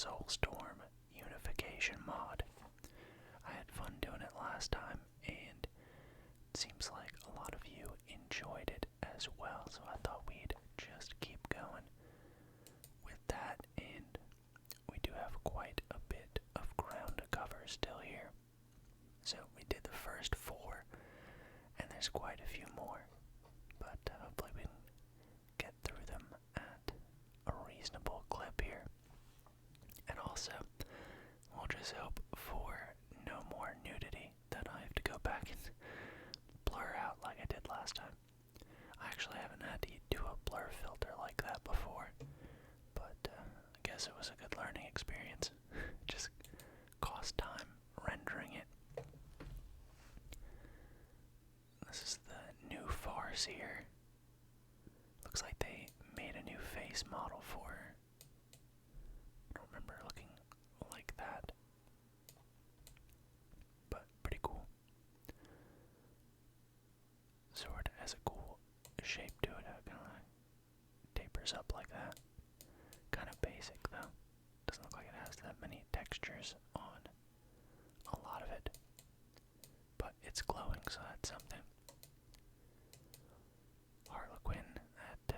Soulstorm Unification mod. I had fun doing it last time, and it seems like a lot of you enjoyed it as well, so I thought we'd just keep going with that, and we do have quite a bit of ground to cover still here. So we did the first 4, and there's quite a few more, but hopefully we can get through them at a reasonable clip here. And also, we'll just hope for no more nudity that I have to go back and blur out like I did last time. I actually haven't had to do a blur filter like that before, but I guess it was a good learning experience. Just cost time rendering it. This is the new farce here. Looks like they made a new face model for her. I don't remember looking like that, but pretty cool. Sword has a cool shape to it. It kind of tapers up like that. Kind of basic though. Doesn't look like it has that many textures on a lot of it, but it's glowing, so that's something. Harlequin, that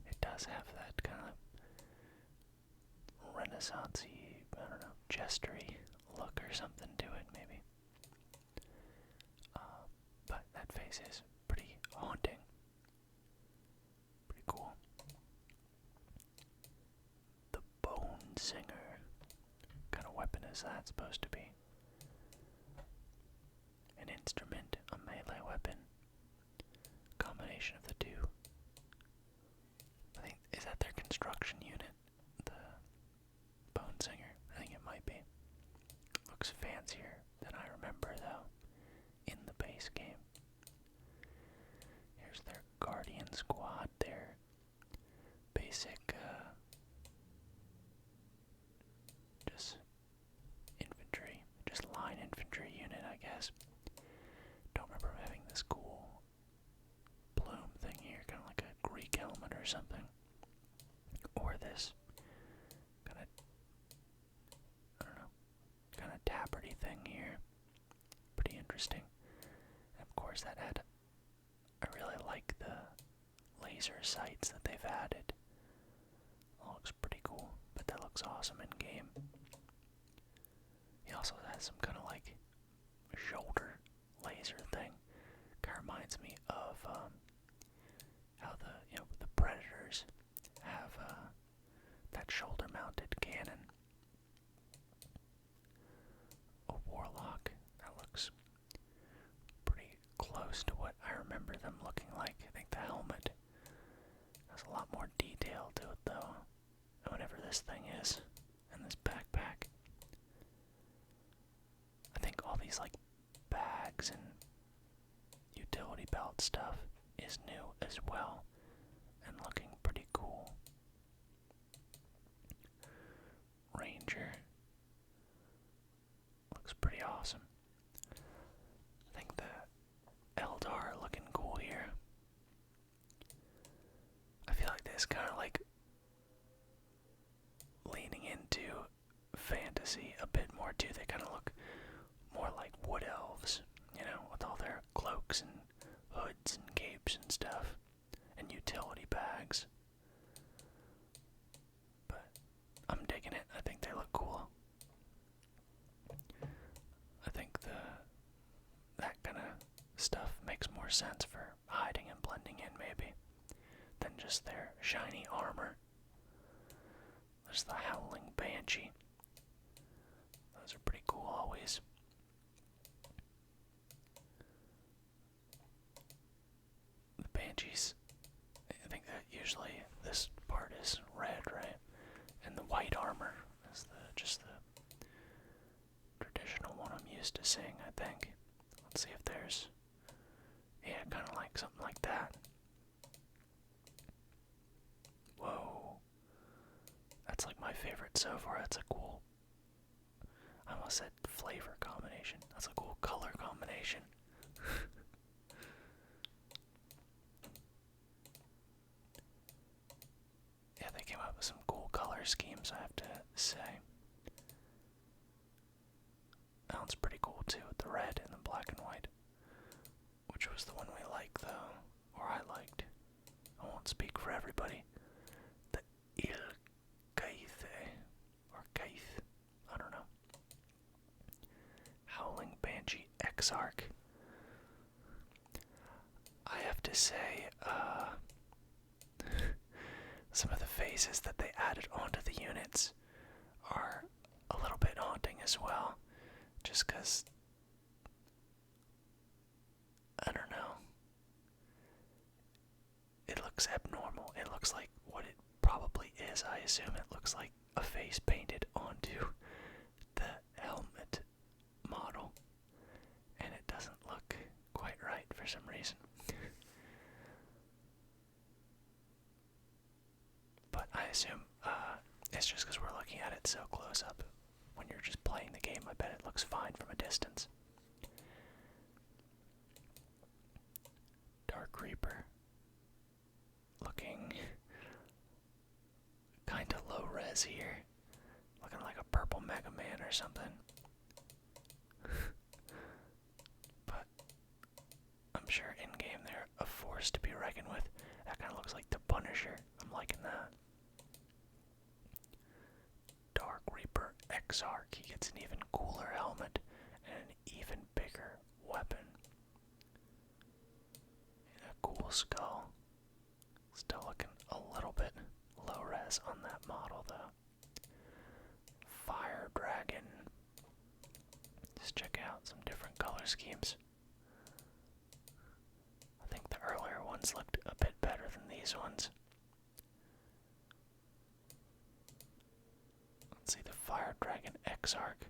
it does have that kind of Renaissance-y, I don't know, jestery look or something to it, maybe. But that face is pretty haunting. Pretty cool. The Bone Singer. What kind of weapon is that supposed to be? An instrument, a melee weapon. Combination of the two. I think, is that their construction unit? The Bone Singer? I think it might be. Looks fancier than I remember though, in the base game. Here's their Guardian Squad, their basic, just infantry, just line infantry unit, I guess. Don't remember having this cool plume thing here, kind of like a Greek helmet or something. Or this kind of, I don't know, kind of tabardy thing here. Pretty interesting. And of course that had, I really like the laser sights that they've added. That looks pretty cool, but that looks awesome in game. He also has some kind of like shoulder laser thing. Kind of reminds me of how the Predators have that shoulder-mounted cannon. A Warlock. That looks pretty close to what I remember them looking like. I think the helmet has a lot more detail to it though. Whatever this thing is, and this backpack. I think all these like bags and utility belt stuff is new as well, and looking pretty cool. Ranger looks pretty awesome. I think the Eldar looking cool here. I feel like this kind of like leaning into fantasy a bit more too. They kind of look more like wood elves, you know, with all their cloaks and hoods and capes and stuff, and utility bags. But I'm digging it. I think they look cool. I think that kind of stuff makes more sense for hiding and blending in maybe than just their shiny armor. There's the Howling Banshee. Those are pretty cool always. The Banshees, I think that usually this part is red, right? And the white armor is just the traditional one I'm used to seeing, I think. Let's see if there's, yeah, kind of like something like that. Whoa. That's like my favorite so far. That's a cool, I almost said flavor combination. That's a cool color combination. Yeah, they came up with some cool colors color schemes, I have to say. That one's pretty cool too, with the red and the black and white. Which was the one we liked though, or I liked. I won't speak for everybody. The Kaith, or Kaith, I don't know. Howling Banshee Exarch. I have to say, some of the faces that they added onto the units are a little bit haunting as well. Just because, I don't know, it looks abnormal. It looks like what it probably is. I assume it looks like a face painted onto the helmet model, and it doesn't look quite right for some reason. But I assume it's just because we're looking at it so close up. When you're just playing the game, I bet it looks fine from a distance. Dark Reaper. Looking kinda low res here. Looking like a purple Mega Man or something. But I'm sure in game they're a force to be reckoned with. That kinda looks like the Punisher. I'm liking that. Dark Reaper Exarch. He gets an even cooler helmet and an even bigger weapon. And a cool skull. Still looking a little bit low res on that model though. Fire Dragon. Just check out some different color schemes. I think the earlier ones looked a bit better than these ones. Let's see, the Fire Dragon Exarch.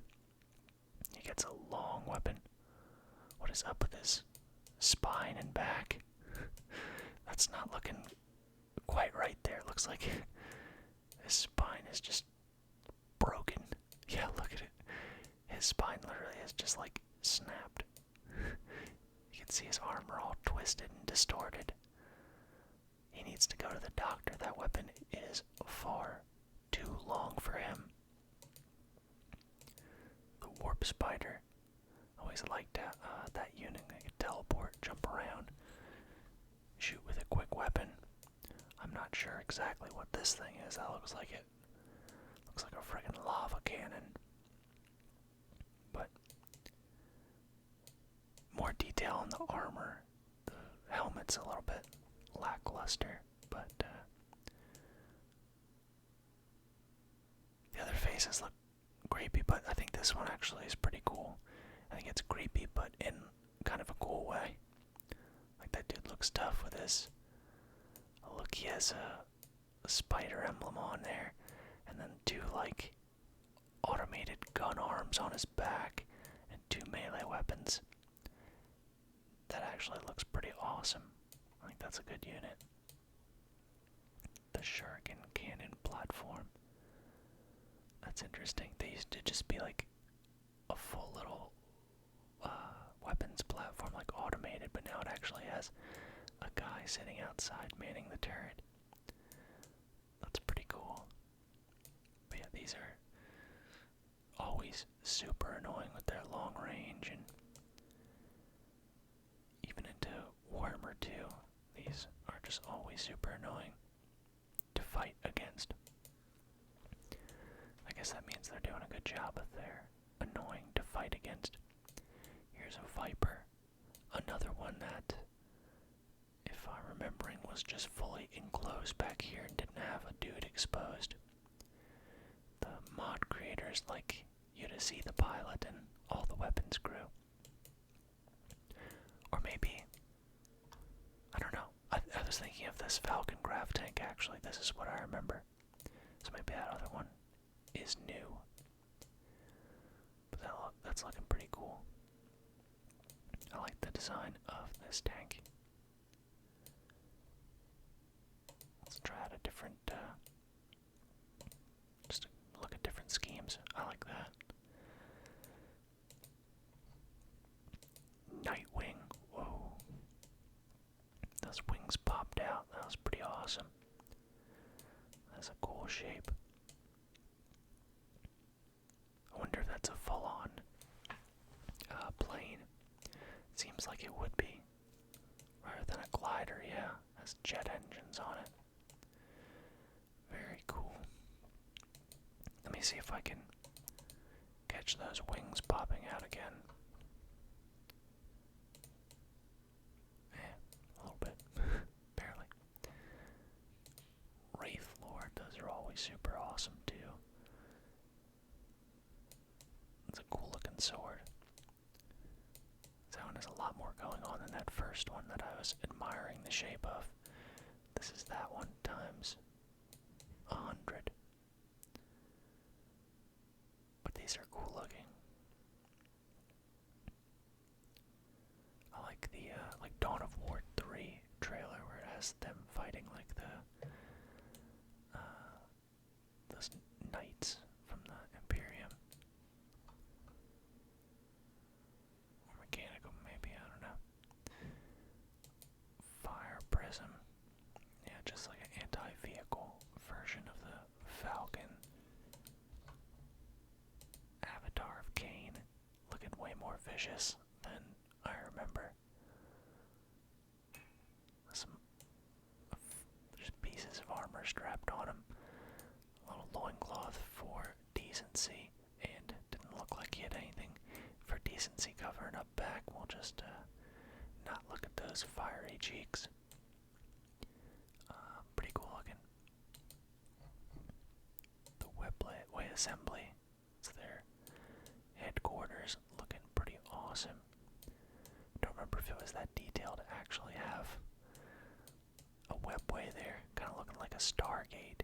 He gets a long weapon. What is up with his spine and back? That's not looking quite right there. It looks like his spine is just broken. Yeah, look at it. His spine literally is just like snapped. You can see his armor all twisted and distorted. He needs to go to the doctor. That weapon is far too long for him. The Warp Spider. Always liked that unit. They could teleport, jump around, shoot with a quick weapon. I'm not sure exactly what this thing is. That looks like it. Looks like a friggin' lava cannon. But more detail on the armor. The helmet's a little bit lackluster, but the other faces look creepy, but I think this one actually is pretty cool. I think it's creepy, but in kind of a cool way. Like, that dude looks tough with his... Look, he has a spider emblem on there, and then two, like, automated gun arms on his back, and two melee weapons. That actually looks pretty awesome. I think that's a good unit. The Shuriken Cannon Platform. That's interesting. They used to just be like a full little weapons platform, like automated, but now it actually has a guy sitting outside manning the turret. That's pretty cool. But yeah, these are always super annoying with their long range, and even into Warhammer 2, these are just always super annoying to fight against. I guess that means they're doing a good job if they're annoying to fight against. Here's a Viper. Another one that, if I'm remembering, was just fully enclosed back here and didn't have a dude exposed. The mod creators like you to see the pilot and all the weapons crew. Or maybe, I don't know, I was thinking of this Falcon Grav tank actually. This is what I remember. So maybe that other one is new. But that's looking pretty cool. I like the design of this tank. Let's try out a different, just look at different schemes. I like that. Nightwing. Whoa. Those wings popped out. That was pretty awesome. That's a cool shape. fighter, yeah. Has jet engines on it. Very cool. Let me see if I can catch those wings popping out again. A little bit. Barely. Wraith Lord, those are always super awesome too. It's a cool looking sword. That one has a lot more going on than that first one that I was admiring the shape of. This is that one times 100. But these are cool looking. I like the like Dawn of War 3 trailer where it has them fighting like those knights from the Imperium. Or mechanical, maybe, I don't know. Fire Prism. Yeah, just like an anti-vehicle version of the Falcon. Avatar of Cain, looking way more vicious than I remember. There's pieces of armor strapped on him. A little loincloth for decency, and didn't look like he had anything for decency covering up back. We'll just not look at those fiery cheeks. Pretty cool looking. The Whipway Assembly. It's their headquarters, looking pretty awesome. Don't remember if it was that detailed to actually have a webway there, kind of looking like a Stargate.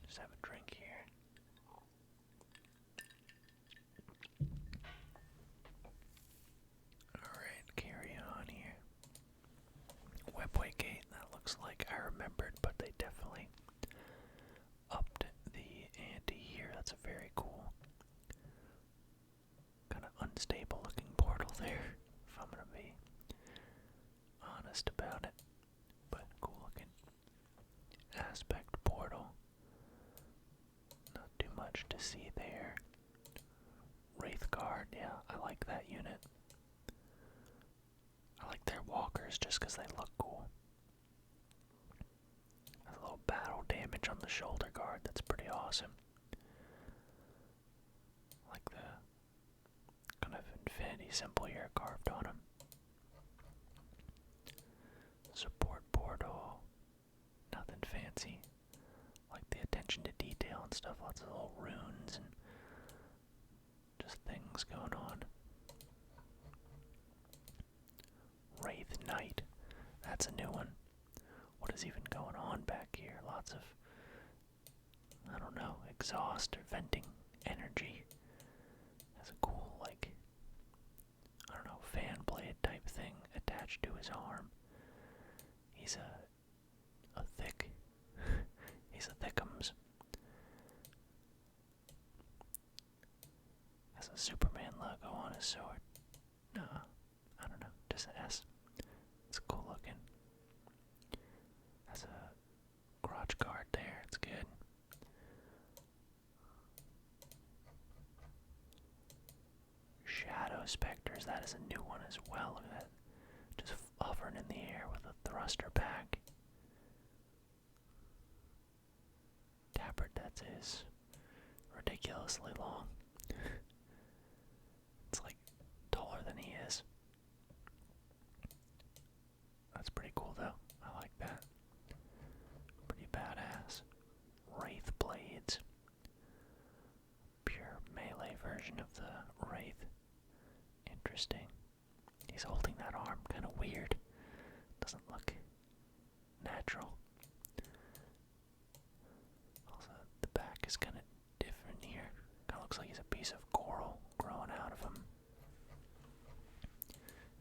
Just have a drink here. Alright, carry on here. Webway gate, that looks like I remembered, but they definitely upped the ante here. That's a very cool, kind of unstable looking portal there, if I'm gonna be honest about it. But cool looking aspect portal. Not too much to see there. Wraith Guard, yeah, I like that unit. I like their walkers just because they look cool. Has a little battle damage on the shoulder guard, that's pretty awesome. Like the kind of infinity symbol here carved on him. Support portal, nothing fancy. Like the attention to detail and stuff, lots of little runes and just things going on. Wraith Knight, that's a new one. What is even going on back here? Lots of, I don't know, exhaust or venting energy. Has a cool, like, I don't know, fan blade type thing attached to his arm. He's a thick, he's a thickums. Has a Superman logo on his sword. No, I don't know, just an S. It's cool looking. Has a crotch guard there, it's good. Shadow Specters, that is a new one as well. Look at that. Just hovering in the air with a thruster back. Tabard, that is ridiculously long. It's like taller than he is. That's pretty cool though. I like that. Pretty badass. Wraith Blades. Pure melee version of the Wraith. Interesting. He's holding that arm kind of weird. Doesn't look natural. Also, the back is kind of different here. Kind of looks like he's a piece of coral growing out of him.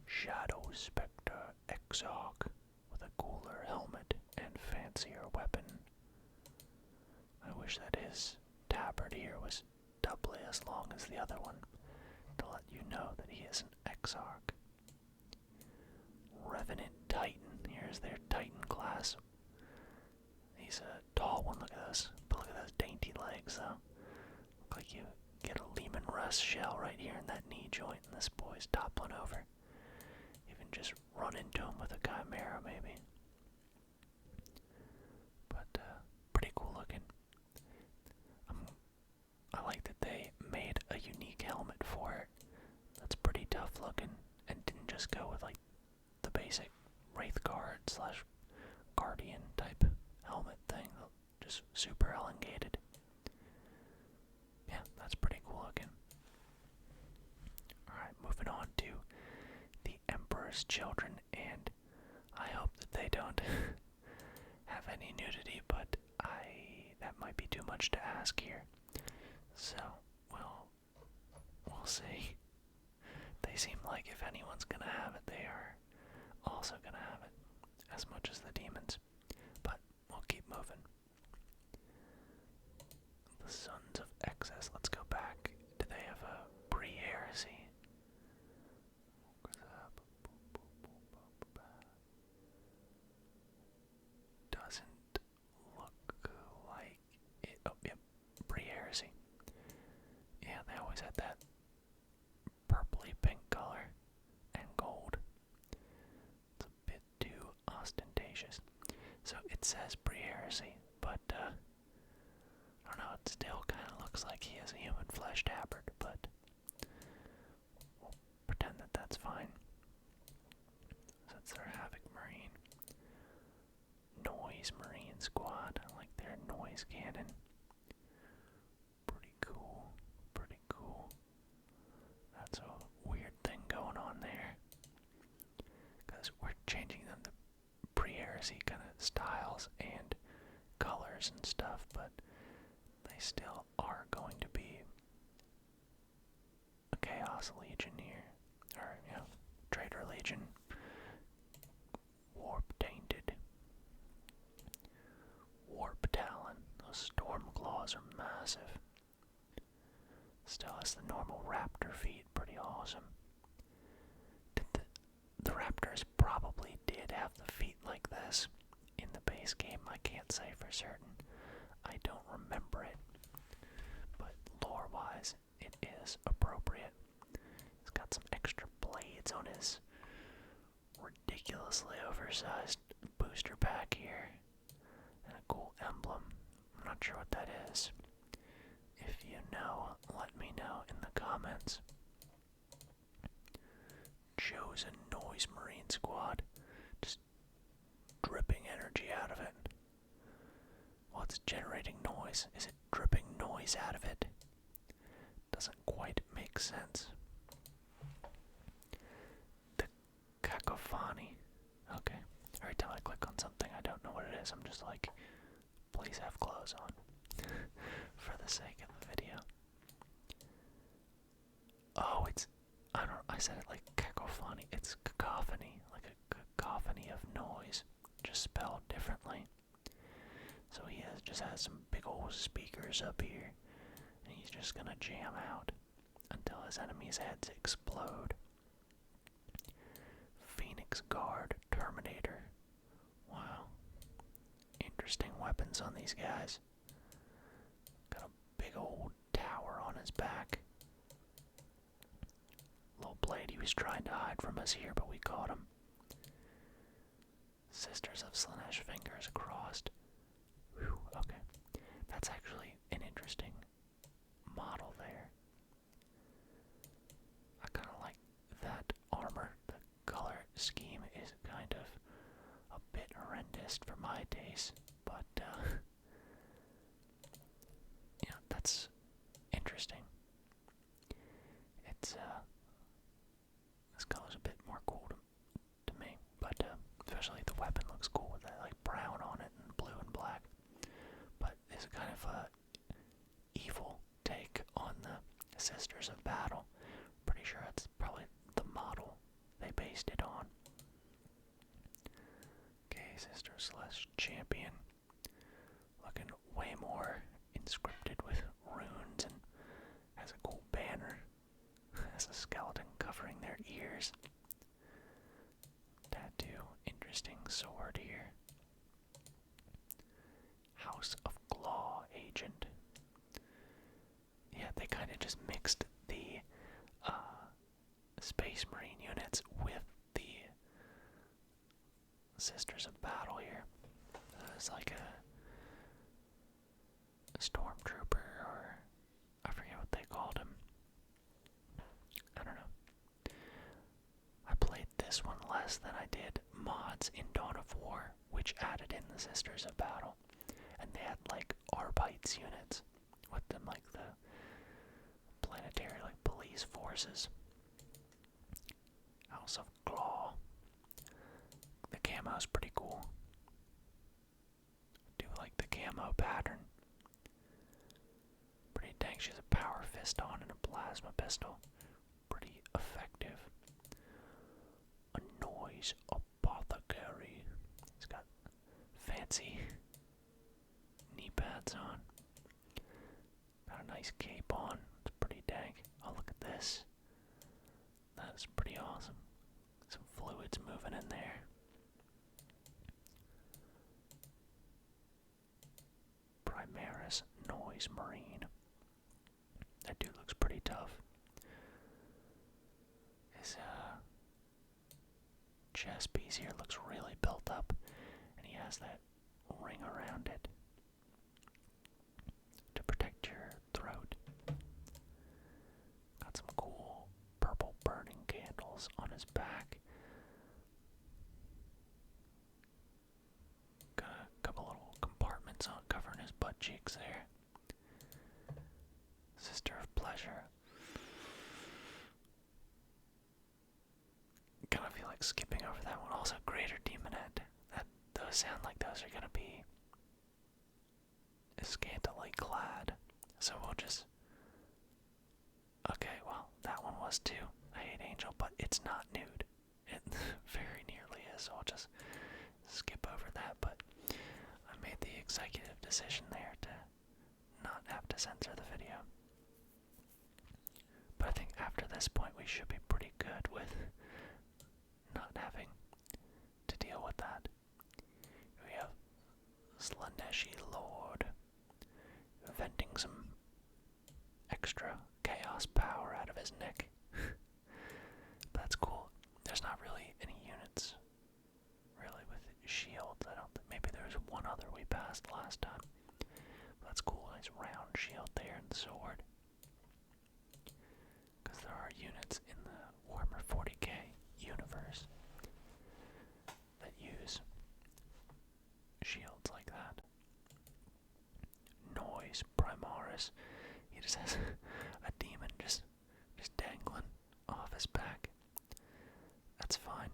Shadow Spectre Exarch with a cooler helmet and fancier weapon. I wish that his tabard here was doubly as long as the other one to let you know that he is an Exarch. Revenant Titan. Here's their Titan class. He's a tall one, look at those. But look at those dainty legs though. Look like you get a Lehman Russ shell right here in that knee joint, and this boy's toppling over. Even even just run into him with a Chimera, maybe. But, pretty cool looking. I like that they made a unique helmet for it that's pretty tough looking and didn't just go with, like, the basic Wraith Guard / Guardian type helmet thing. Just super elongated. Yeah, that's pretty cool looking. Alright, moving on to the Emperor's Children, and I hope that they don't have any nudity, but that might be too much to ask here. So, we'll see. They seem like if anyone's gonna have it, they are also gonna have it, as much as the demons. But we'll keep moving. The Sons of Excess. Let's go back. Do they have a pre-heresy? Doesn't look like it. Oh, yep. Pre-heresy. Yeah, they always had that purpley pink color and gold. It's a bit too ostentatious. So it says pre-heresy, but I don't know, it still kind of looks like he has a human flesh tabard, but we'll pretend that that's fine. So that's their Havoc Marine. Noise Marine Squad. I like their noise cannon. Pretty cool. Pretty cool. That's a weird thing going on there. Because we're changing them to pre-heresy kind of styles and colors and stuff, but they still are going to be a Chaos Legion here. Or, Traitor Legion. Warp Tainted. Warp Talon. Those Storm Claws are massive. Still has the normal Raptor feet. Pretty awesome. The Raptors probably did have the feet like this in the base game. I can't say for certain. I don't remember it. But lore-wise, it is appropriate. He's got some extra blades on his ridiculously oversized booster pack here. And a cool emblem. I'm not sure what that is. If you know, let me know in the comments. Chosen Noise Marine Squad. Just dripping energy out of it. Well, it's generating noise. Is it dripping noise out of it? Doesn't quite make sense. The Cacophony. Okay. Every time I click on something, I don't know what it is. I'm just like, please have clothes on. For the sake of the video. Oh, I said it like cacophony. It's cacophony. Like a cacophony of noise. Just spelled differently. So he just has some big old speakers up here. And he's just gonna jam out until his enemies' heads explode. Phoenix Guard, Terminator. Wow. Interesting weapons on these guys. Got a big old tower on his back. Little blade, he was trying to hide from us here, but we caught him. Sisters of Slanesh Fingers crossed. Whew, okay. That's actually an interesting model there. I kind of like that armor. The color scheme is kind of a bit horrendous for my taste, but that's interesting. It's this color's a bit more cool to me, but especially the weapon looks cool with that like brown on it and blue and black. But it's kind of a evil take on the Sisters of Battle. Pretty sure that's probably the model they based it on. Okay, Sister Celeste Champion. Looking way more inscripted with runes and has a cool banner. Has a skeleton covering their ears. Tattoo. Interesting sword here. House of Claw Agent. Yeah, they kind of just mixed the Space Marine units with the less than I did mods in Dawn of War, which added in the Sisters of Battle. And they had like Arbites units with them, like the planetary like police forces. House of Claw. The camo's pretty cool. Do like the camo pattern. Pretty dang. She has a power fist on and a plasma pistol. Pretty effective. A noise apothecary. He's got fancy knee pads on. Got a nice cape on. It's pretty dang. Oh, look at this. That is pretty awesome. Some fluids moving in there. Primaris Noise Marine. That dude looks pretty tough. His chest piece here looks really built up, and he has that ring around it to protect your throat. Got some cool purple burning candles on his back. Got a couple little compartments on covering his butt cheeks there. Sister of Pleasure. Kind of feel like skipping over that one. Also, Greater Demonette. Those sound like those are gonna be scantily clad. So we'll just. Okay, well, that one was too. I Hate Angel, but it's not nude. It very nearly is, so I'll just skip over that. But I made the executive decision there to not have to censor the video. But I think after this point we should be pretty good with not having to deal with that. We have Slaneshi Lord venting some extra chaos power out of his neck. That's cool. There's not really any units really with shields. I don't think. Maybe there's one other we passed last time. But that's cool. Nice round shield there and sword. Because there are units in the Warhammer 40k universe that use shields like that. Noise Primaris. He just has a demon just dangling off his back. That's fine.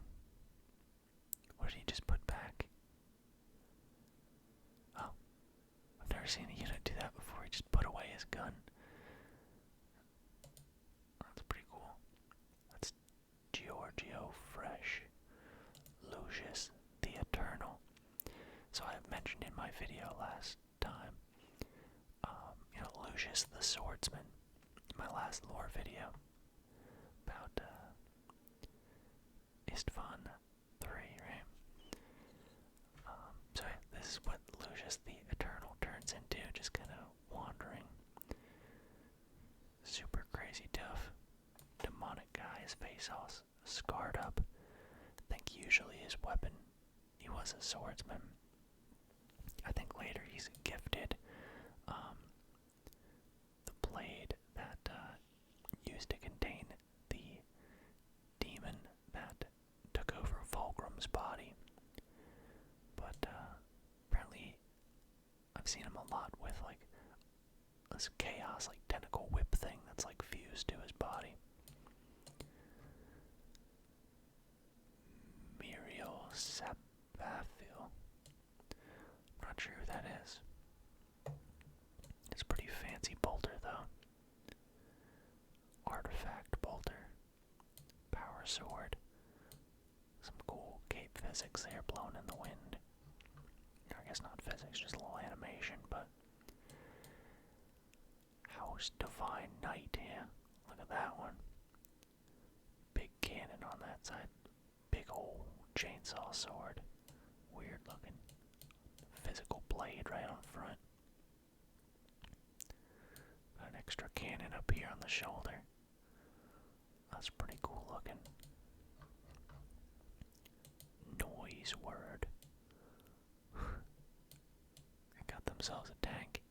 What did he just put back? Oh, I've never seen a unit do that before. He just put away his gun. That's pretty cool. That's Giorgio Fresh. Lucius the Eternal. So I have mentioned in my video last time, Lucius the Swordsman, my last lore video about Istvan 3, right? So this is what Lucius the Eternal turns into, just kind of wandering, super crazy tough, demonic guy, his face all scarred up. I think usually his weapon, he was a swordsman. I think later he's gifted the blade that used to contain the demon that took over Fulgrim's body. But apparently I've seen him a lot with like this chaos, like tentacle whip thing that's like fused to his body. Muriel Sabathil. I'm not sure who that is. It's a pretty fancy bolter though. Artifact bolter. Power sword. Some cool cape physics there blown in the wind. I guess not physics, just a little animation, but House Divine Knight here. Look at that one. Big cannon on that side. Big old chainsaw sword. Weird looking. Physical blade right on front. Got an extra cannon up here on the shoulder. That's pretty cool looking. Noise word. They got themselves a tank.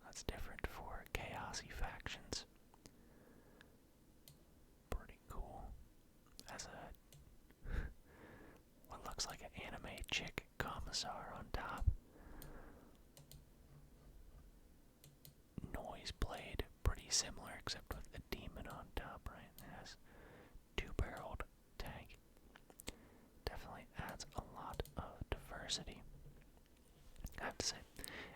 That's different for chaosy factions. Pretty cool. As a Commissar on top. Noise blade, pretty similar except with a demon on top, right? It has two-barreled tank. Definitely adds a lot of diversity. I have to say,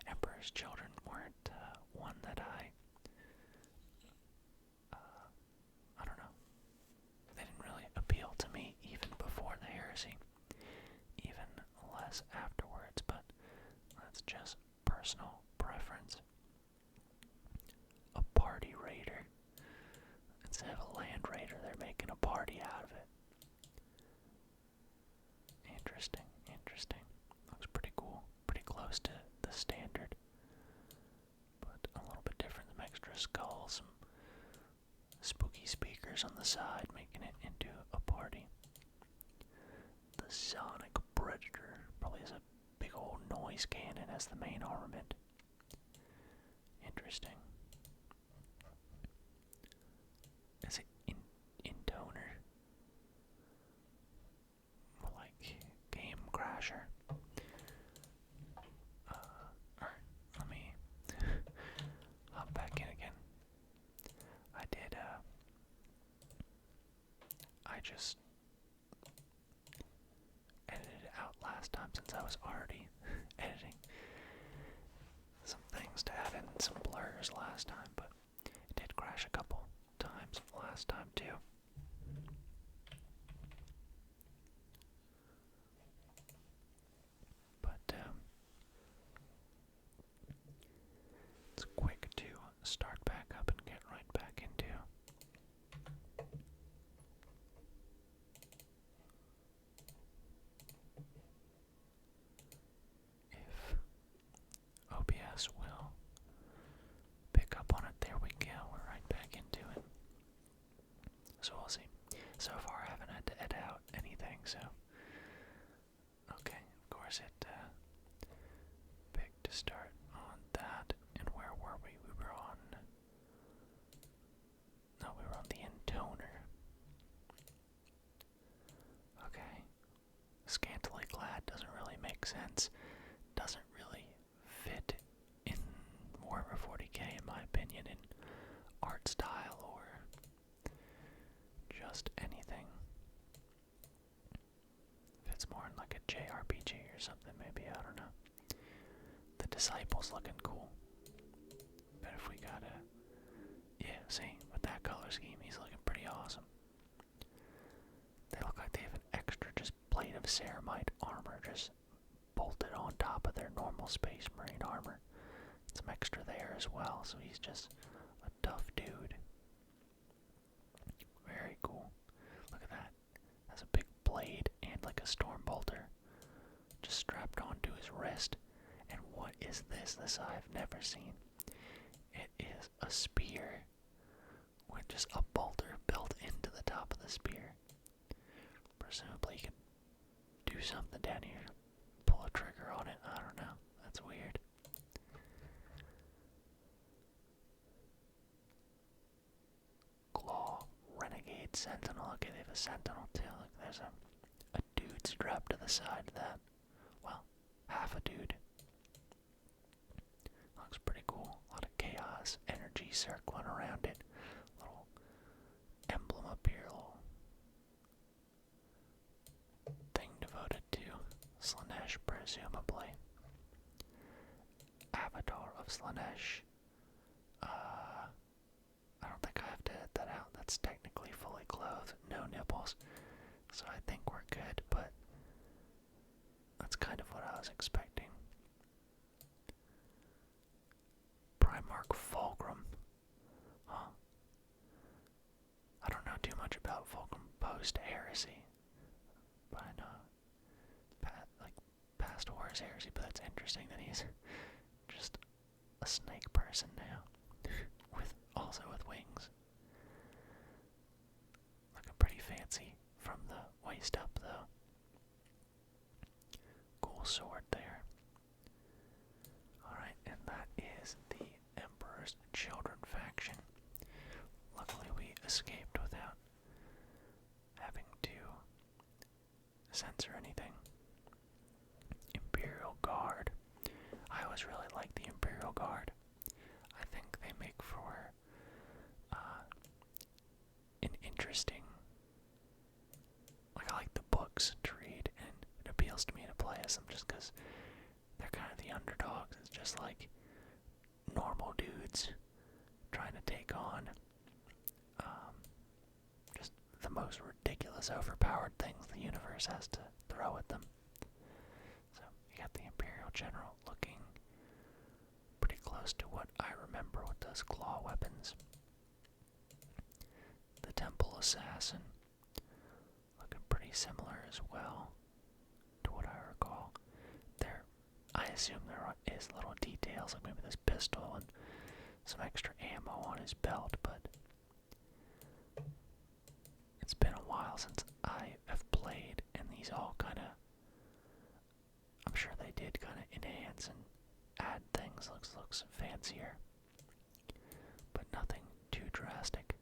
Emperor's Children weren't one that I don't know. They didn't really appeal to me even before the heresy, even less afterwards, but that's just personal preference. A party raider. Instead of a land raider, they're making a party out of it. Interesting, interesting. Looks pretty cool. Pretty close to the standard, but a little bit different. Some extra skulls, some spooky speakers on the side, making it into a party. The Sonic Predator probably has a big old noise cannon as the main armament. Interesting. Is it intoner? More like Game Crasher. Alright, let me hop back in again. I just edited it out last time since I was already editing some things to add in some blurs last time, but it did crash a couple times last time too. But it's quick to start back up and get right back into. If OBS will pick up on it, there we go, we're right back into it. So we'll see. So far I haven't had to edit out anything, so okay, of course it picked to start on that. And where were we? We were on the intoner. Okay. Scantily clad doesn't really make sense. Doesn't really fit in Warhammer 40k in my opinion, in art style or just anything. Fits more in like a JRPG or something maybe, I don't know. The Disciple's looking cool. But if we got yeah, see, with that color scheme, he's looking pretty awesome. They look like they have an extra just plate of ceramite armor just bolted on top of their normal Space Marine armor. Some extra there as well, so he's just a tough dude. Very cool. Look at that. Has a big blade and like a storm bolter just strapped onto his wrist. And what is this? This I've never seen. It is a spear with just a bolter built into the top of the spear. Presumably you can do something down here, pull a trigger on it, I don't know, that's weird. Claw, Renegade Sentinel, okay they have a Sentinel too, look there's a dude strapped to the side of that, well, half a dude. Looks pretty cool, a lot of chaos, energy circling around it, little emblem up here, little thing devoted to Slaanesh, presumably. Avatar of Slaanesh. I don't think I have to edit that out. That's technically fully clothed, no nipples. So I think we're good, but that's kind of what I was expecting. Primarch Fulcrum. Huh. I don't know too much about Fulcrum post-heresy. But I know past Horus Heresy, but that's interesting that he's just a snake person now. Also with wings. Looking pretty fancy from the waist up though. Cool sword there. Alright, and that is the Emperor's Children faction. Luckily we escaped without having to censor anything. Imperial Guard. I always really like the Imperial Guard. I think they make for an interesting, like I like the books to read, and it appeals to me to play as them just because they're kind of the underdogs. It's just like normal dudes trying to take on just the most ridiculous, overpowered things the universe has to throw at them. So you got the Imperial General looking pretty close to what I remember with those claw weapons. The Temple Assassin looking pretty similar as well to what I recall. I assume there is little details, like maybe this pistol and some extra ammo on his belt, but it's been a while since I have played, and these all kind of, I'm sure they did kind of enhance and add things, looks fancier, but nothing too drastic.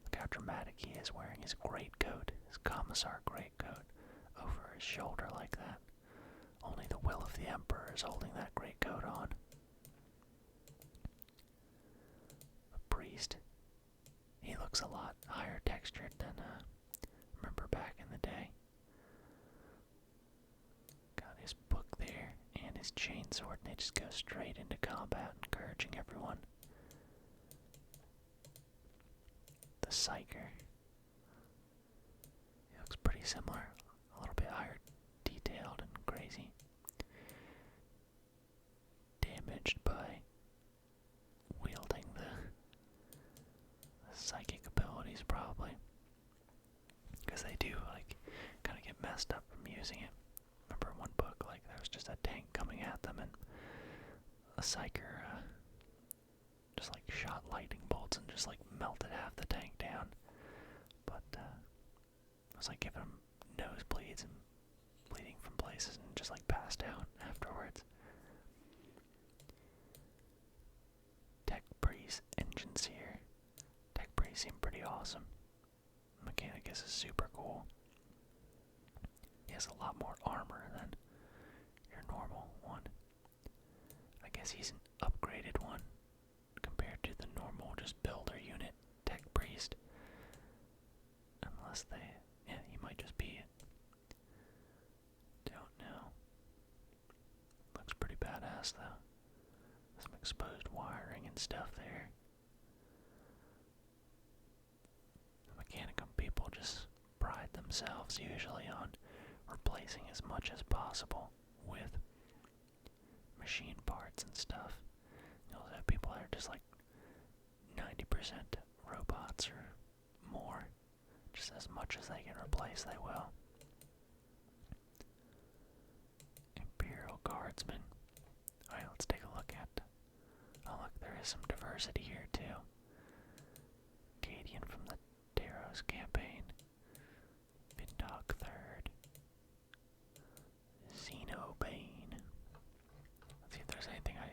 Look how dramatic he is wearing his greatcoat, his commissar greatcoat, over his shoulder like that. Only the will of the Emperor is holding that greatcoat on. The priest, he looks a lot higher textured than remember back in the day. Got his book there and his chainsword, and they just go straight into combat, encouraging everyone. The Psyker, he looks pretty similar, a little bit higher detailed and crazy. Damaged by wielding the psychic abilities, probably, because they do like kind of get messed up from using it. Remember in one book, like there was just a tank coming at them, and a psyker just like shot lightning bolts and just like melted half the tank down. But it was like giving them nosebleeds and bleeding from places, and just like passed out afterwards. Tech Priest engines here. Tech Priest seem pretty awesome. Mechanicus is super cool. He has a lot more armor than your normal one. I guess he's an upgraded one compared to the normal just builder unit Tech Priest. Unless he might just be it. Don't know. Looks pretty badass though. Some exposed wiring and stuff there. The Mechanicum people just pride themselves usually on replacing as much as possible with machine parts and stuff. You'll have people that are just like 90% robots or more. Just as much as they can replace, they will. Imperial Guardsmen. Alright, let's take a look at... Oh look, there is some diversity here too. Cadian from the Tartarus campaign. Vindog III. Xenobane. Let's see if there's anything I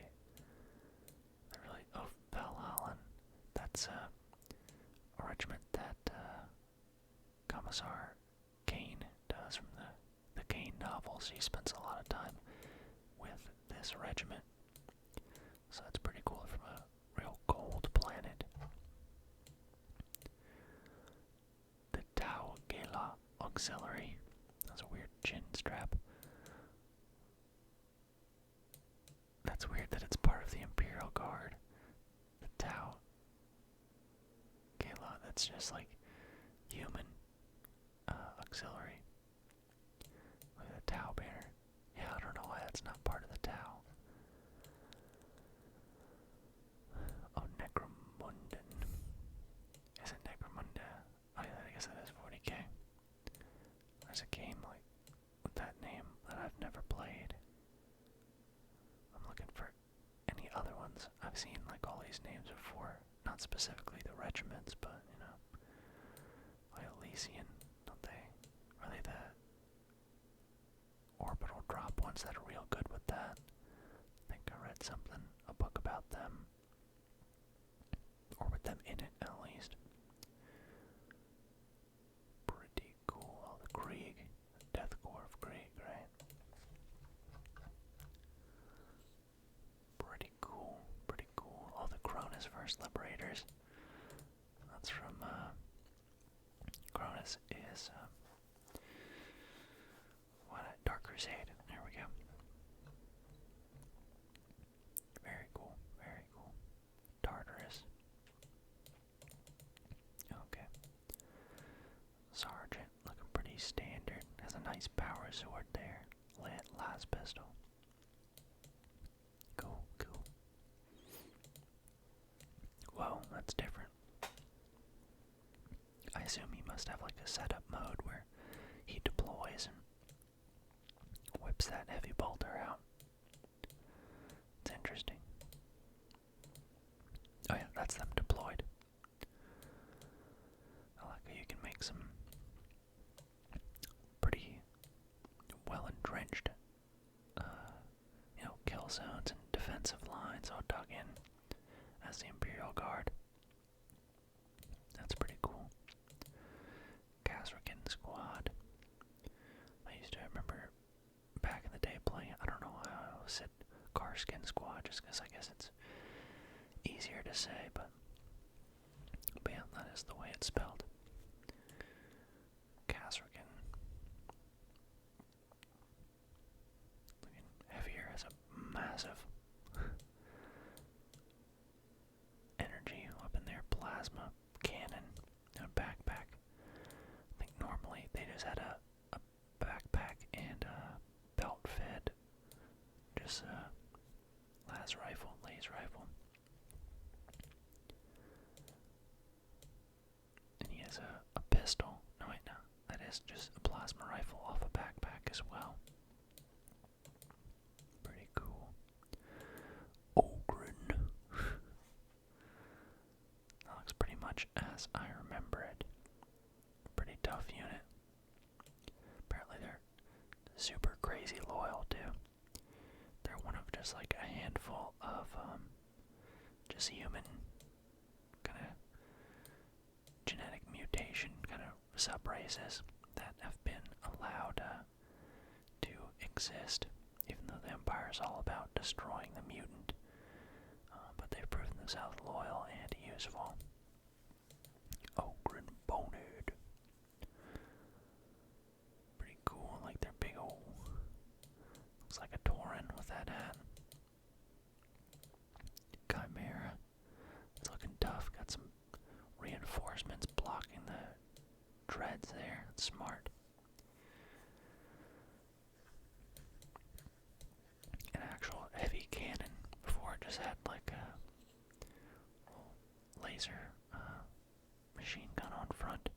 really... Oh, Valhalla. That's a regiment that Commissar Kane does from the Kane novels. He spends a lot of time with this regiment. So that's pretty cool from a real cold planet. The Tau Gela Auxiliary. That's a weird chin strap. That's weird that it's part of the Imperial Guard. The Tau Gela, that's just like human auxiliary. Look at the Tau banner. Yeah, I don't know why that's not part of the Tau. Oh, Necromundan. Is it Necromunda? Oh yeah, I guess that is 40k. There's a game like with that name that I've never played. I'm looking for any other ones. I've seen like all these names before. Not specifically the regiments, but you know. Elysian, don't they? Are they the orbital drop ones that are real good with that? I think I read something, a book about them. Or with them in it, at least. Pretty cool. Oh, the Krieg. The Death Corps of Krieg, right? Force Liberators. That's from Cronus is Dark Crusade. There we go. Very cool, very cool. Tartarus. Okay. Sergeant, looking pretty standard. Has a nice power sword there. Lit las pistol. Cool, cool. Whoa, that's different. I assume he must have like a setup mode where he deploys and whips that heavy bolter out. It's interesting. Oh yeah, that's them deployed. I like how you can make some pretty well entrenched, kill zones and defensive lines all dug in as the Imperial Guard. That's pretty cool. Kasrkin squad. I used to remember back in the day playing, I don't know why I always said Karskin squad, just because I guess it's easier to say, but yeah, that is the way it's spelled. Kasrkin. Looking heavier, has a massive energy weapon there, plasma cannon, and a backpack. I think normally they just had a backpack and a belt fed, just a laser rifle. And he has a pistol. No wait, no, that is just a plasma rifle off a backpack as well. Pretty cool. Ogren. That looks pretty much as I remember it. Pretty tough unit. Apparently they're super crazy loyal too. They're one of just like a handful of just human kind of genetic mutation kind of sub-races that have been allowed to exist, even though the Empire is all about destroying the mutant. But they've proven themselves loyal and useful. Ogren Bonehead. Pretty cool, like their big old, looks like a Tauren with that hat. Chimera. It's looking tough, got some reinforcements blocking the treads there. It's smart. An actual heavy cannon before it just had like a laser machine gun on front.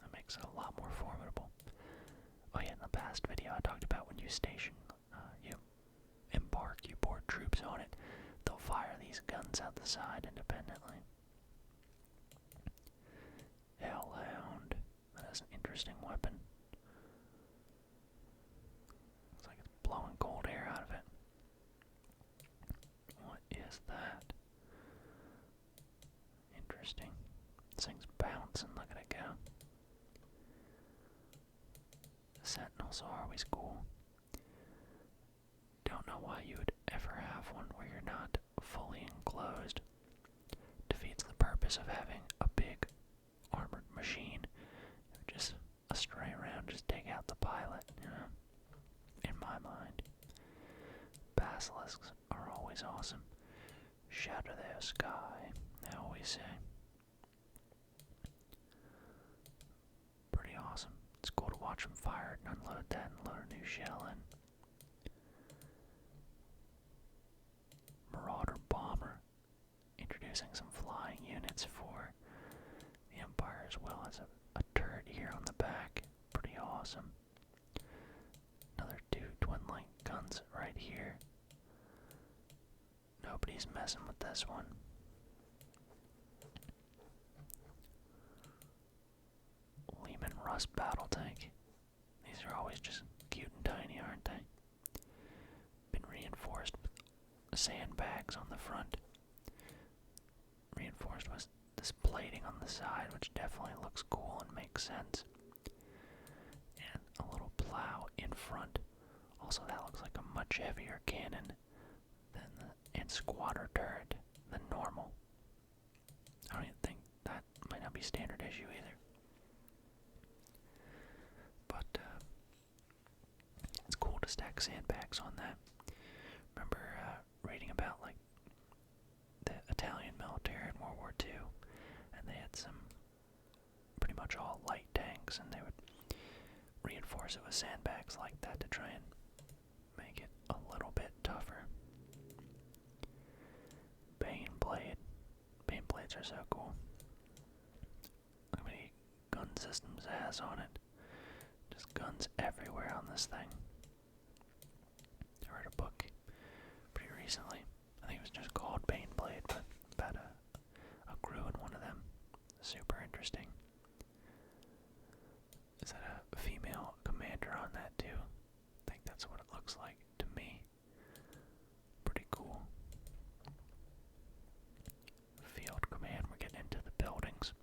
That makes it a lot more formidable. Oh yeah, in the past video I talked about when you station, you embark, you board troops on it, they'll fire these guns out the side independently. Hellhound. That is an interesting weapon. Looks like it's blowing cold air out of it. What is that? Interesting. This thing's bouncing, look at it go. The Sentinels are always cool. Don't know why you would ever have one where you're not fully enclosed. Defeats the purpose of having a big armored machine. Just stray around, just take out the pilot, in my mind. Basilisks are always awesome. Shatter their sky, they always say. Pretty awesome. It's cool to watch them fire and unload that and load a new shell in. Marauder Bomber. Introducing some flying units for the Empire, as well as a turret here on the back. Pretty awesome. Another two twin-link guns right here. Nobody's messing with this one. Lehman Rust battle tank. These are always just cute and tiny, aren't they? Been reinforced with sandbags on the front. Reinforced with this plating on the side, which definitely looks cool and makes sense. And a little plow in front. Also, that looks like a much heavier cannon than and squatter turret than normal. I don't even think that might not be standard issue either. But it's cool to stack sandbags on that. Remember reading about like the Italian military in World War II, and they had some pretty much all light tanks, and they would reinforce it with sandbags like that to try and make it a little bit tougher. Bane blades are so cool. Look how many gun systems it has on it. Just guns everywhere on this thing. I read a book pretty recently. I think it was just called Bane Blade, but about a crew in one of them. Super interesting. Is that a female commander on that too? I think that's what it looks like to me. Pretty cool. Field command, we're getting into the buildings.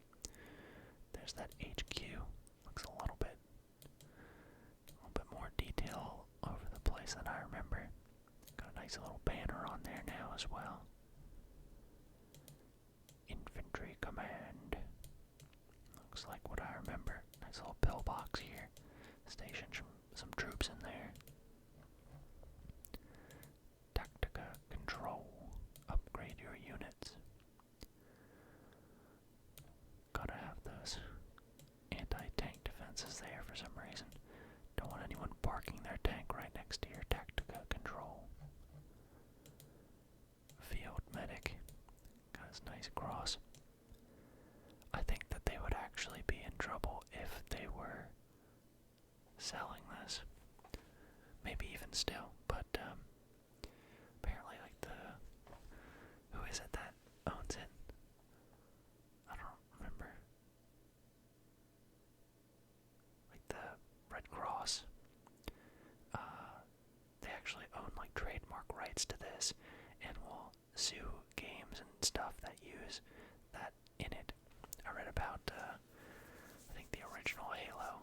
There's that HQ. Looks a little bit more detail over the place than I remember. Got a nice little banner on there now as well. Infantry command. Looks like what I remember. Nice little pillbox here. Station some troops in there. Tactica control. Upgrade your units. Gotta have those anti-tank defenses there for some reason. Don't want anyone parking their tank right next to your Tactica control. Field medic. Got his nice cross. I think that they would actually be in trouble if they were selling this. Maybe even still, but apparently like who is it that owns it? I don't remember. Like the Red Cross. They actually own like trademark rights to this and will sue games and stuff that use that in it. I read about, I think the original Halo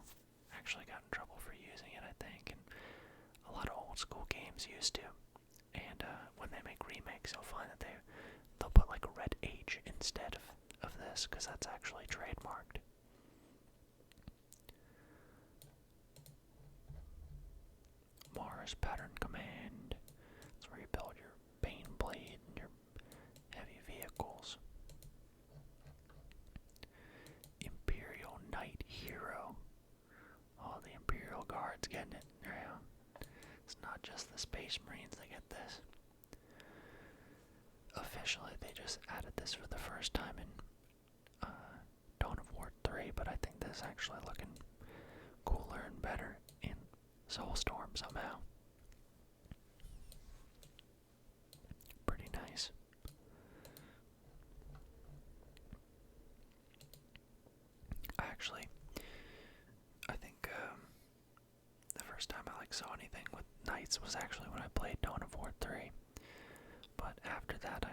actually got in trouble for using it, I think, and a lot of old school games used to. And when they make remakes, you'll find that they'll put like a red H instead of this, because that's actually trademarked. Mars Pattern Command. That's where you build your Bane Blade and your heavy vehicles. Imperial Knight Hero. All the Imperial Guards getting it around. It's not just the Space Marines that get this. Officially, they just added this for the first time in Dawn of War 3, but I think this is actually looking cooler and better in Soulstorm somehow. Pretty nice. Actually, I think the first time I saw anything with knights was actually when I played Dawn of War 3. But after that,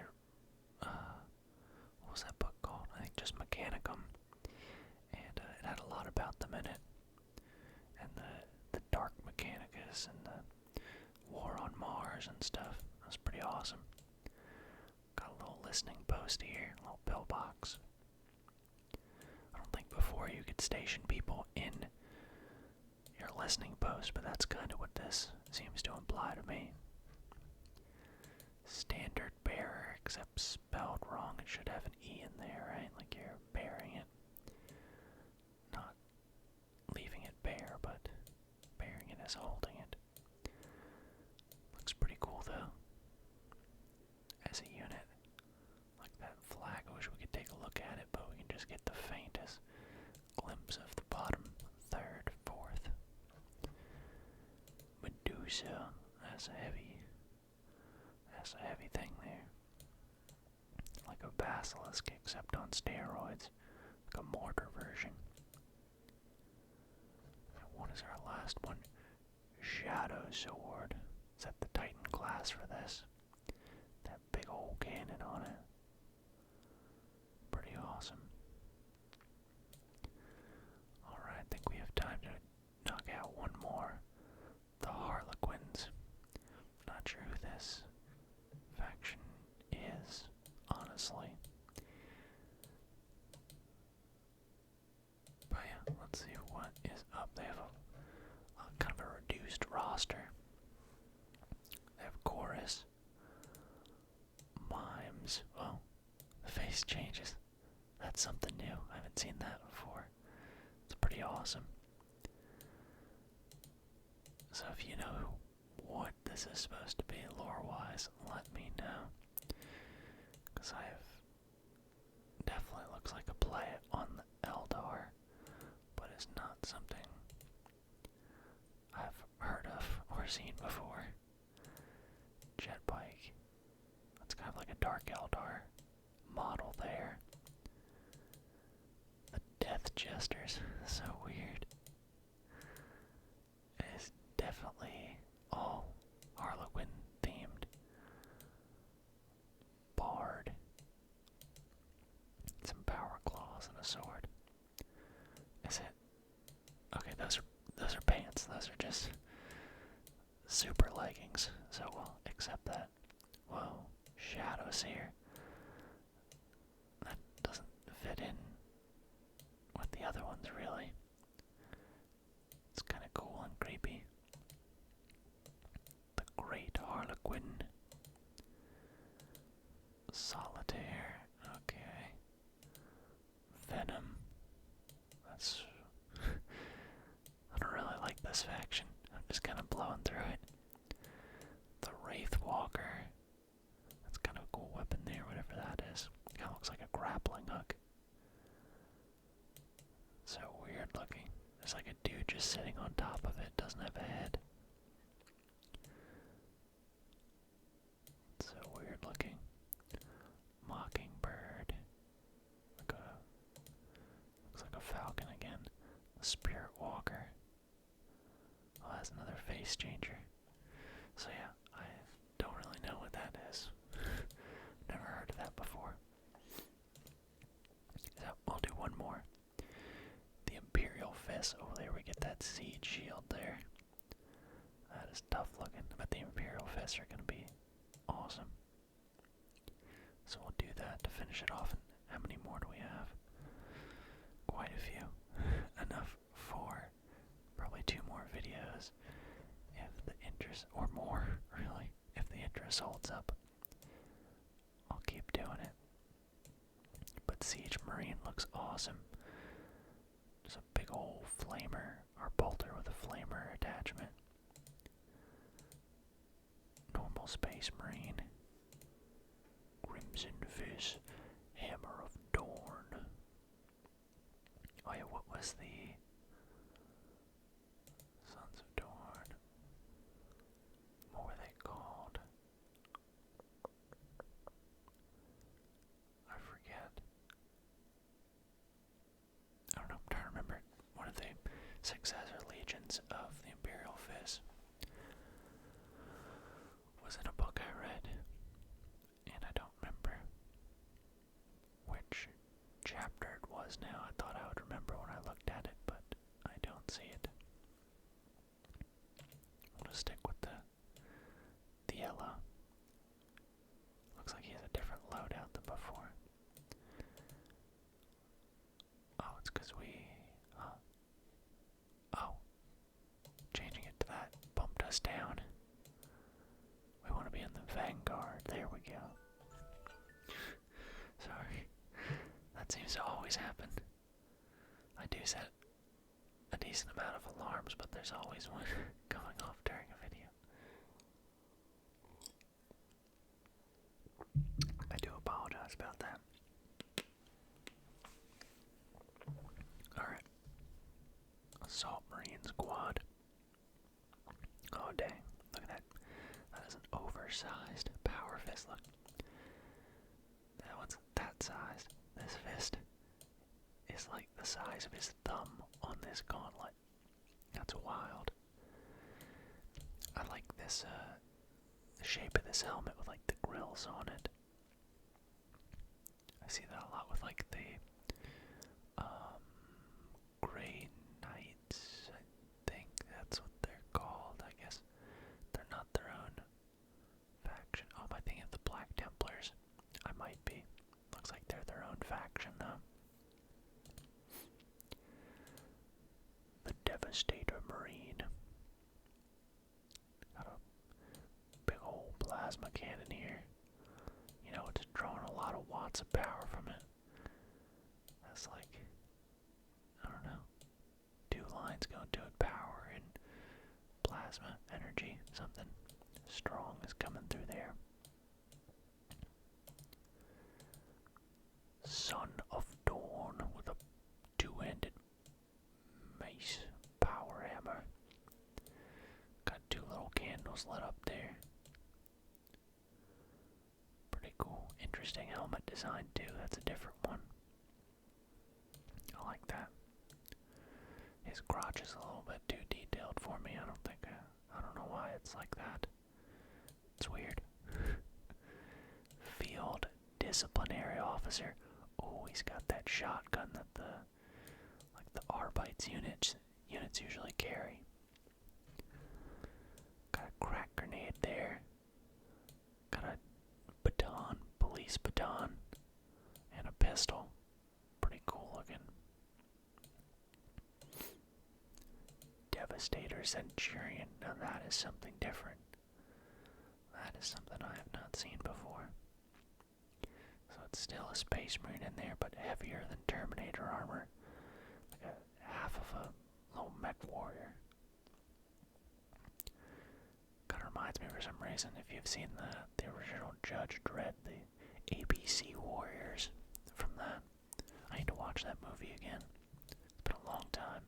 what was that book called? I think just Mechanicum, and it had a lot about them in it, and the Dark Mechanicus and the War on Mars and stuff. It was pretty awesome. Got a little listening post here, a little pillbox. I don't think before you could station people in your listening post, but that's kind of what this seems to imply to me. Standard bearer, except spelled wrong. It should have an E in there, right? Like you're bearing it. Not leaving it bare, but bearing it as holding it. Looks pretty cool though. As a unit. Like that flag. I wish we could take a look at it, but we can just get the faintest glimpse of the bottom third, fourth. Medusa. That's a heavy thing there. Like a basilisk, except on steroids. Like a mortar version. And what is our last one? Shadow Sword. Is that the Titan class for this? That big old cannon on it. Pretty awesome. Alright, I think we have time to knock out one more. The Harlequins. Not sure who this faction is, honestly. is up? They have a kind of a reduced roster. They have Chorus, Mimes. Well, the face changes. That's something new. I haven't seen that before. It's pretty awesome. So if you know what this is supposed to be lore-wise, let me know. Because definitely looks like a play on the Eldar, but it's not something I've heard of or seen before. Jetbike. That's kind of like a Dark Eldar model there. The Death Jesters. So weird. It is definitely all Harlequin themed. Bard. Some power claws and a sword. Is it? Okay, those are pants. Those are just super leggings. So we'll accept that. Whoa, shadows here. That doesn't fit in with the other ones really. It's kind of cool and creepy. The Great Harlequin. Solitaire. Okay. Venom. That's... I don't really like this faction. I'm just kind of blowing through it. The Wraith Walker. That's kind of a cool weapon there, whatever that is. Kind of looks like a grappling hook. So weird looking. There's like a dude just sitting on top of it. Doesn't have a head. So weird looking. Mockingbird. Looks like a falcon again. The Spirit Walker. Oh, that's another face changer. So yeah, I don't really know what that is. Never heard of that before. So we'll do one more. The Imperial Fists. Oh, there we get that siege shield there. That is tough looking, but the Imperial Fists are going to be awesome. So we'll do that to finish it off. And how many more do we have? Quite a few. Enough for probably 2 more videos. If the interest, or more, really, if the interest holds up, I'll keep doing it. But Siege Marine looks awesome. Just a big old flamer, or bolter with a flamer attachment. Normal Space Marine. Crimson Fist, Hammer of Dawn. Oh yeah, what was the Sons of Dawn? What were they called? I forget. I don't know, I'm trying to remember. One of the successor legions of the Imperial Fists was in a book I read, and I don't remember which chapter it was now. I thought I would remember when I looked at it, but I don't see it. I'm gonna stick with the yellow. Looks like he has a different loadout than before. Oh, it's because oh, changing it to that bumped us down. We want to be in the Vanguard. There we go. Sorry. That seems to always happen. I do set a decent amount of alarms, but there's always one going off during a video. I do apologize about that. Alright. Assault Marine Squad. Oh dang. Look at that. That is an oversized power fist. Look. That one's that size. This fist is like the size of his thumb on this gauntlet. That's wild. I like this, the shape of this helmet with like the grills on it. I see that a lot with like the, Grey Knights, I think that's what they're called. I guess they're not their own faction. Oh, am I thinking of the Black Templars? I might be. Looks like they're their own faction, though. The Devastator Marine. Got a big old plasma cannon here. You know, it's drawing a lot of watts of power from it. That's like, I don't know, 2 lines going to it, power and plasma energy. Something strong is coming through there. Son of Dawn with a 2-handed mace power hammer. Got 2 little candles lit up there. Pretty cool. Interesting helmet design too. That's a different one. I like that. His crotch is a little bit too detailed for me. I don't know why it's like that. It's weird. Field disciplinary officer. Oh, he's got that shotgun that the Arbites units usually carry. Got a crack grenade there. Got a baton, police baton, and a pistol. Pretty cool looking. Devastator Centurion. Now that is something different. That is something I have not seen before. So it's still a Space Marine in there, but heavier than Terminator armor. Like a half of a little mech warrior. Kinda reminds me for some reason, if you've seen the original Judge Dredd, the ABC Warriors from that. I need to watch that movie again. It's been a long time.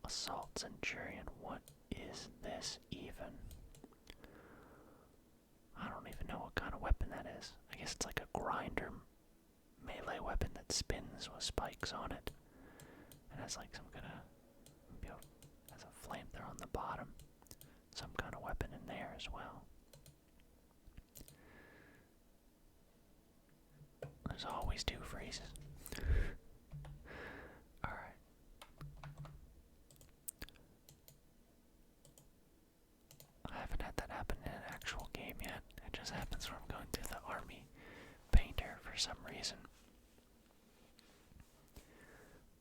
Assault Centurion, what is this even? I don't even know what kind of weapon that is. I guess it's like a grinder melee weapon that spins with spikes on it. And has like some kind of, has a flamethrower on the bottom. Some kind of weapon in there as well. There's always 2 freezes. Alright. I haven't had that happen in an actual game yet. It just happens when I'm going through the army painter for some reason.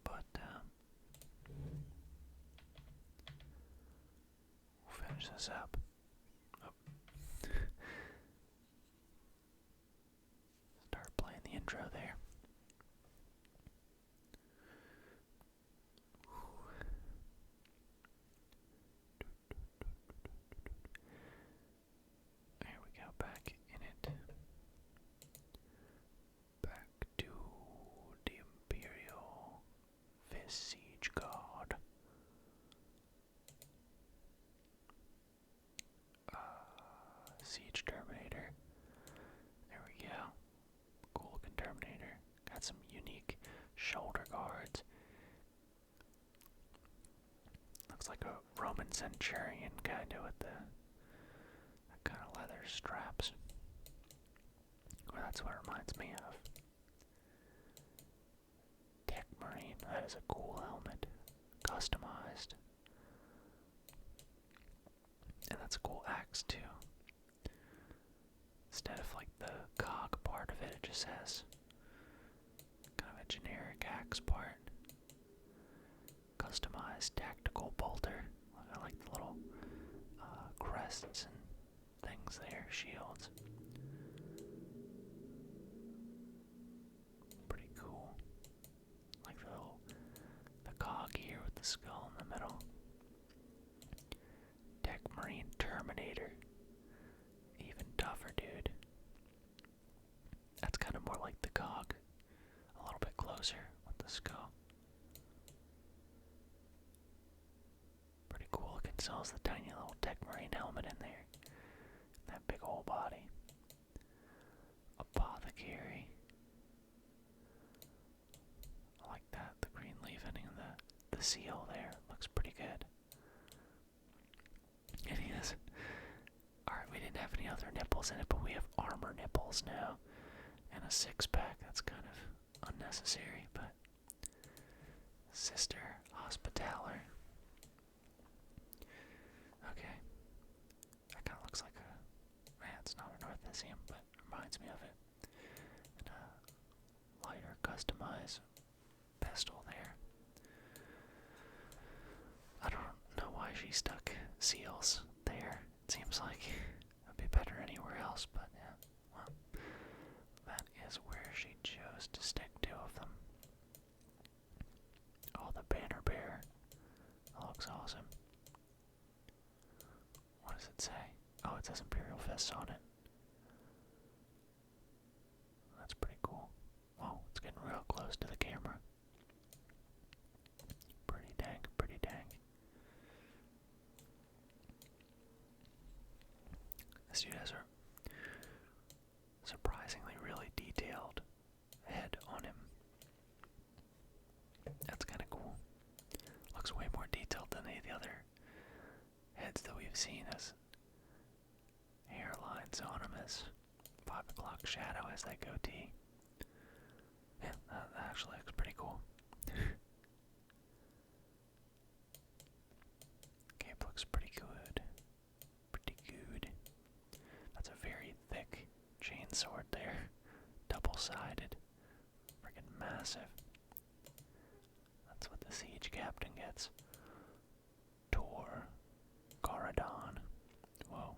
But, we'll finish this up. Oh. Start playing the intro there. There we go, back in it. Back to the Imperial Fists Siege Guard. Siege Terminator. There we go. Cool looking Terminator. Got some unique shoulder guards. Looks like a Roman Centurion kinda with the kind of leather straps. Well, that's what it reminds me of. Tech Marine, that is a cool helmet. Customized. And that's a cool axe too. Instead of like the cog part of it, it just has kind of a generic axe part. Customized tactical bolter. I like the little crests and things there, shields. Pretty cool. Like the cog here with the skull in the middle. Tech Marine Terminator. Even tougher, dude. That's kind of more like the cog. A little bit closer with the skull. Pretty cool looking. So is the tiny little Tech Marine helmet in there. That big old body. Apothecary. I like that. The green leafing and the seal there. Looks pretty good. And he has... Alright, we didn't have any other nipples in it, but we have armor nipples now. And a 6-pack. That's kind of unnecessary, but... Sister Hospitaller. Okay. That kind of looks like a... Man, it's not an Orthesium, but reminds me of it. And a lighter customized pistol there. stuck seals there. It seems like it'd be better anywhere else, but yeah, well, that is where she chose to stick 2 of them. Oh, the banner bearer. That looks awesome. What does it say? Oh, it says Imperial Fists on it. That's pretty cool. Whoa, it's getting real close to the camera. Pretty dang, pretty dang. This dude has a surprisingly really detailed head on him. That's kind of cool. Looks way more detailed than any of the other heads that we've seen, as hairlines on him, as 5 o'clock shadow as that goatee. Yeah, that actually looks pretty cool. Cape looks pretty good. Pretty good. That's a very thick chainsword there. Double-sided. Freaking massive. That's what the siege captain gets. Tor Caradon. Whoa.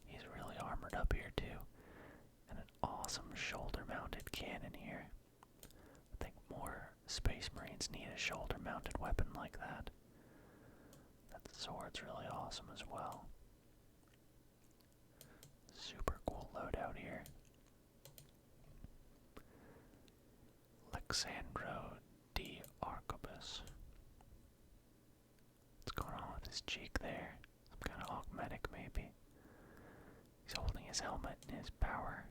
He's really armored up here too. And an awesome shoulder-mounted cannon here. I think more Space Marines need a shoulder-mounted weapon like that. That sword's really awesome as well. Super cool loadout here. Alexandro D. Archivist. What's going on with his cheek there? Some kind of augmetic maybe. He's holding his helmet in his power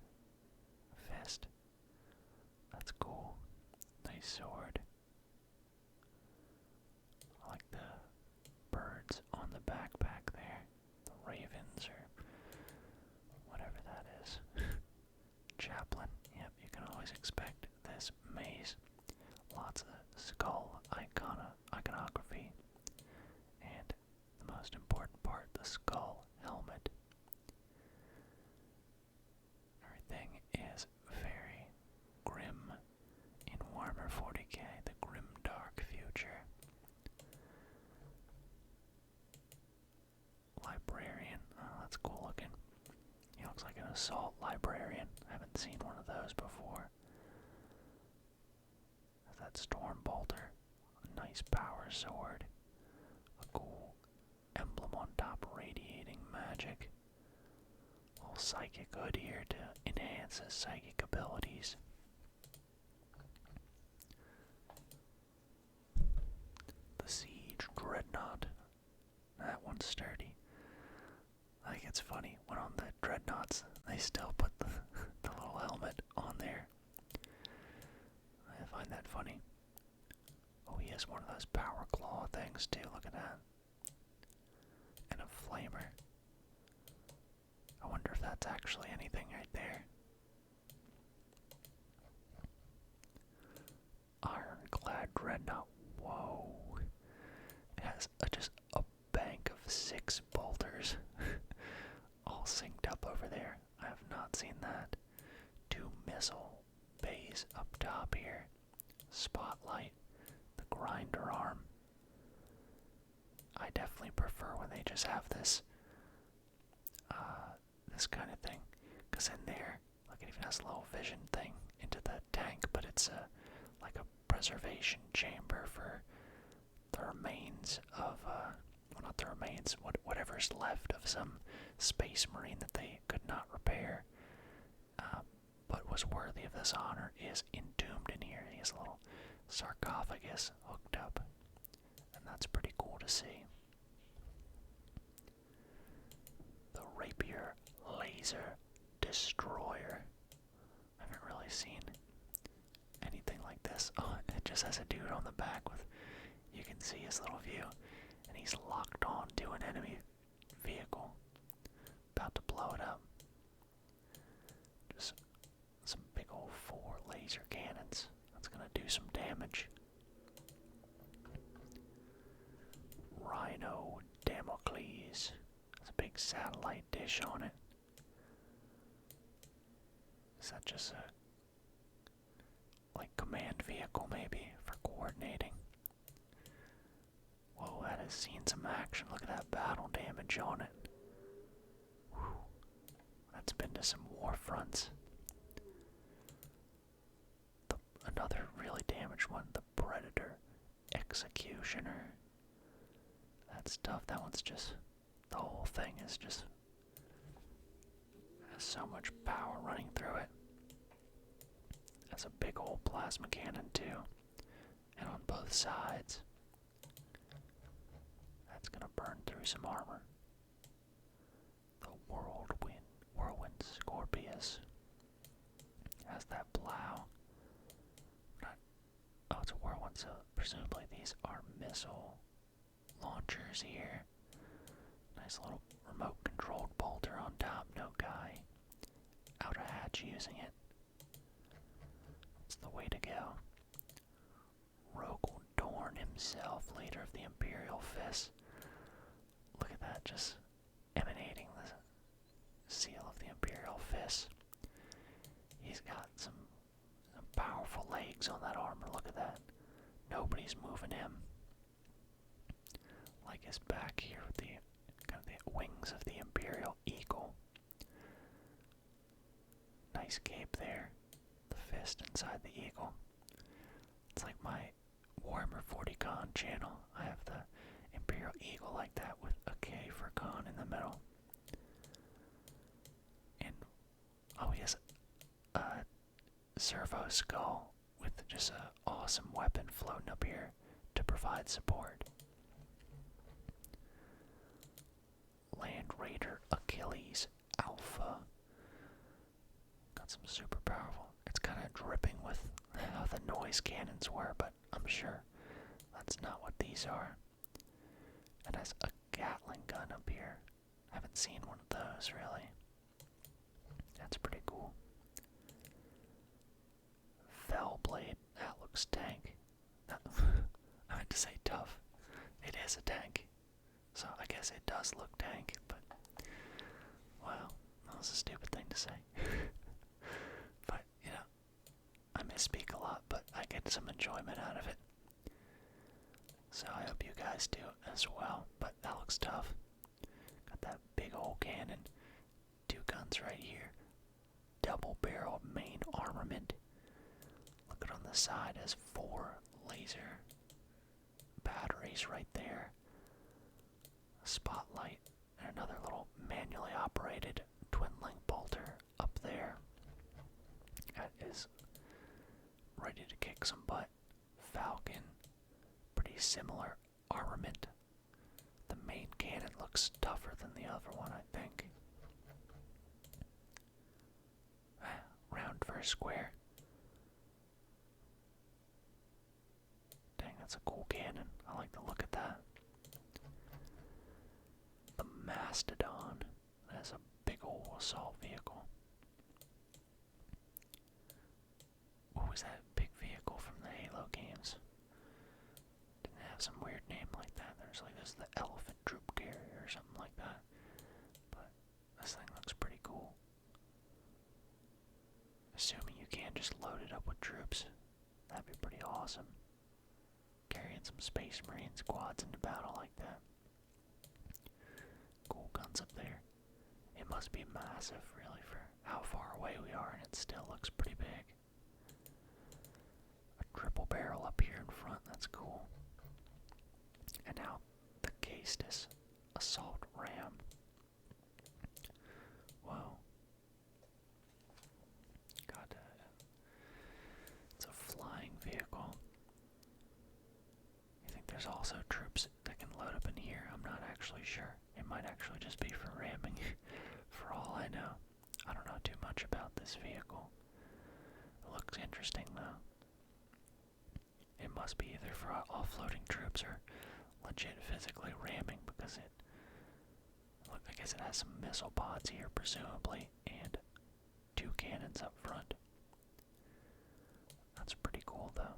fist. That's cool. Nice sword. I like the birds on the backpack there. The ravens or whatever that is. Chaplain. Yep, you can always expect this maze. Lots of skull iconography. And the most important part, the skull helmet. Everything is very grim in Warhammer 40k, the grim dark future. Librarian, oh that's cool looking. He looks like an assault librarian. I haven't seen one of those before. That storm bolter, a nice power sword, a cool emblem on top radiating magic. Little psychic hood here to enhance his psychic abilities. The Siege Dreadnought. That one's sturdy. I think it's funny, when on the Dreadnoughts, they still put the little helmet on there. I find that funny. Oh, he has one of those power claw things too, look at that. And a flamer. I wonder if that's actually anything right there. Ironclad Dreadnought. Whoa. It has just a bank of 6 bolters. All synced up over there. I have not seen that. 2 missile bays up top here. Spotlight. The grinder arm. I definitely prefer when they just have this this kind of thing, because in there, look, it even has a little vision thing into the tank, but it's like a preservation chamber for the remains of, well, not the remains, whatever's left of some space marine that they could not repair, but was worthy of this honor, is entombed in here. He has a little sarcophagus hooked up, and that's pretty cool to see. The Rapier Laser Destroyer. I haven't really seen anything like this. Oh, it just has a dude on the back with, you can see his little view, and he's locked on to an enemy vehicle, about to blow it up. Just some big old 4 laser cannons. That's gonna do some damage. Rhino Damocles. There's a big satellite dish on it. Is that just a like command vehicle maybe for coordinating? Whoa, that guys seen some action? Look at that battle damage on it. Whew. That's been to some war fronts. Another really damaged one, the Predator Executioner. That's tough. That one's just, the whole thing is just, has so much power running through it. That's a big old plasma cannon too. And on both sides. That's gonna burn through some armor. The Whirlwind Scorpius has that plow. Oh, it's a whirlwind, so presumably these are missile launchers here. Nice little remote controlled bolter on top, no guy out a hatch using it. It's the way to go. Rogal Dorn himself, leader of the Imperial Fists. Look at that, just emanating the seal of the Imperial Fists. He's got some powerful legs on that armor, look at that. Nobody's moving him. Like his back here with the kind of the wings of the Imperial Eagle. Nice cape there. The fist inside the eagle. It's like my Warhammer 40 Khan channel. I have the Imperial Eagle like that with a K for Khan in the middle. And oh, he has a servo skull with just an awesome weapon floating up here to provide support. Land Raider Achilles Alpha. Got some super powerful. It's kind of dripping with how the noise cannons were, but I'm sure that's not what these are. It has a Gatling gun up here. I haven't seen one of those really. That's pretty cool. Fell Blade, that looks tank. I meant to say tough. It is a tank. So I guess it does look tank, but wow, that was a stupid thing to say. But, you know, I misspeak a lot, but I get some enjoyment out of it. So I hope you guys do as well, but that looks tough. Got that big old cannon. 2 guns right here. Double-barreled main armament. Look at on the side has 4 laser batteries right there. A spotlight and another little manually operated twin-link bolter up there. That is ready to kick some butt. Falcon, pretty similar armament. The main cannon looks tougher than the other one, I think. Round versus square. Dang, that's a cool cannon. I like the look at that. The Mastodon. That's a big old assault vehicle. What was that big vehicle from the Halo games? Didn't it have some weird name like that. There's like this, the Elephant Troop Carrier or something like that. But this thing looks pretty cool. Assuming you can just load it up with troops. That'd be pretty awesome. Carrying some Space Marine squads into battle like that. Cool guns up there. It must be massive, really, for how far away we are, and it still looks pretty big. A triple barrel up here in front, that's cool. And now the Castus Assault Ram. Whoa. God, it's a flying vehicle. You think there's also troops that can load up in here? I'm not actually sure. It might actually just be for ramming, for all I know. I don't know too much about this vehicle. It looks interesting though. It must be either for offloading troops or legit physically ramming, because it, look, I guess it has some missile pods here presumably, and 2 cannons up front. That's pretty cool though.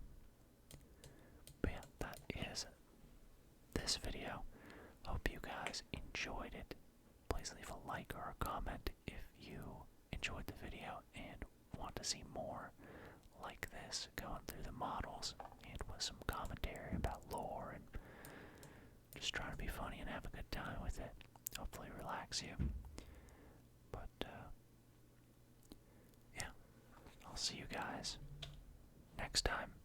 But yeah, that is this video. Hope you guys enjoyed it. Please leave a like or a comment if you enjoyed the video and want to see more like this, going through the models and with some commentary about lore and just just trying to be funny and have a good time with it. Hopefully relax you. But, yeah, I'll see you guys next time.